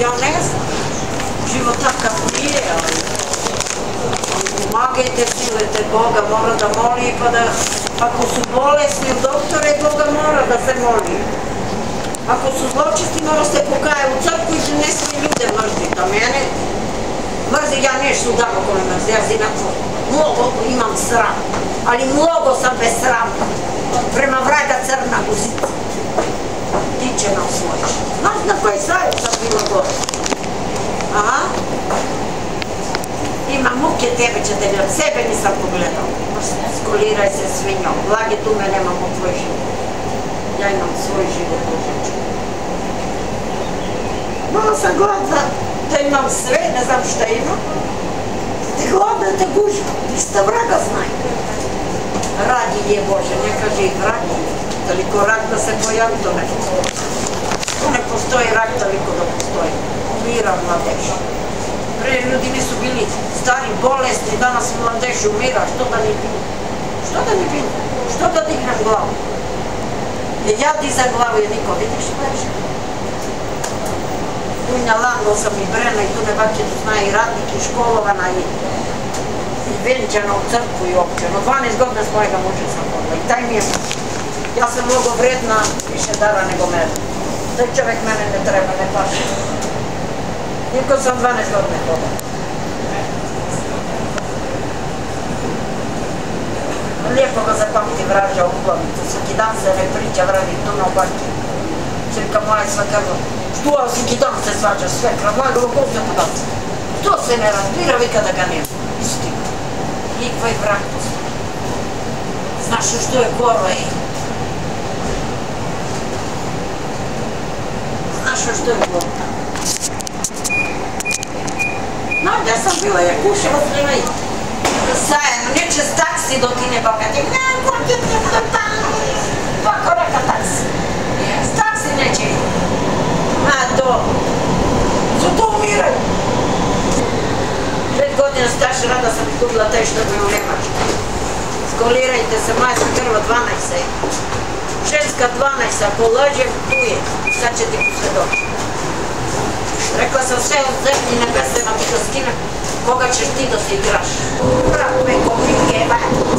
Ja ne znam. Život takav nije, ali pomagajte, silete Boga, mora da moli, pa da ako su bolesni u doktore, Boga mora da se moli. Ako su zločisti, mora se pokaja u crkvu i ne smije ljude mrziti. A mene mrzi, ja nešto dam oko me mrzi, ja zinako mnogo imam sram, ali mnogo sam bez srama. Prema vraga crna guzica. Ti će nam svojiš. Znaš na koji sajt sam bila gore? Aha. Ima muke, tebe će te gledati. Sebe nisam pogledao. Skoliraj se svinjom. Blage dume nemamo tvoj život. Ja imam svoj život Božiću. Malo sam gladna da imam sve, ne znam šta imam. Te gladna te gužu. Ista vraga znaju. Radi je Bože, ne kaže ih radi. Toliko rak da se pojavi, to ne postoji. Tu ne postoji rak toliko da postoji. Umira mladež. Prije ljudi nisu bili stari, bolesni, danas mladež umira. Što da ne bilo? Što da ne bilo? Što da dignem glavu? Jer ja dizam glavu jer niko vidiš leže. Dunja Lango sam i Brena i tu ne bačinu zna i radnik i školovana i venčana u crkvu i općeno. 12 godina s mojega muža sam hodila i taj mi je. Ja sam mnogo vredna, više dara nego mene. Taj čovjek mene ne treba, ne paše. Niko sam 12 godina hodila. Lijepo ga zapamti vraža u Plovicu, svaki dan se ne priča, vraži tu na obanki. Čerka moja svakrva, što svaki dan se svađa svekra, moja glupost je podaca. To se ne razbira, vi kada ga nema. Istina. Likva i vrag postoji. Znaš što je goro, ej? Znaš što je goro? No, da sam bila, ja kušala s njima i sajemo, neće s taksi do ti ne bogati. Neko ti ne bogati. Ovako neka taksi. S taksi neće ih. A to. Za to umiraju. 5 godina staša rada sam izgubila taj što bi u Nemačku. Skolirajte se, moja sam krva 12 je. Ženska 12, ako lađem, tu je. Sad će ti posvjedočiti. Rekla sam sve od zemlji nebesema ti da skinem. Koga ćeš ti da se igraš? Brat me kopike,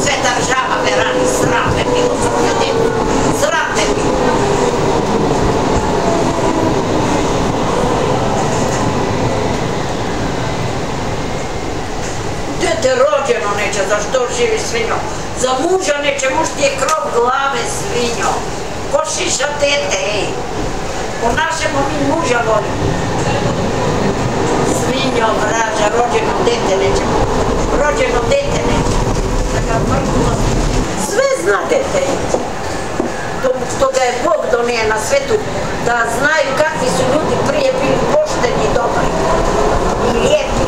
sve država me rani, sram me bilo za moja djeta. Sram me bilo. Dete rođeno neće, za što živi svinjo? Za muža neće, muž ti je krov glave svinjo. Ko šiša dete, ej. Po našemu mi muža volimo. Svinjo, vraža, rođeno dete nećemo. Rođeno dete nećemo. Sve zna dete. To ga je Bog donije na svetu, da znaju kakvi su ljudi prije bili pošteni i dobri. I lijepi.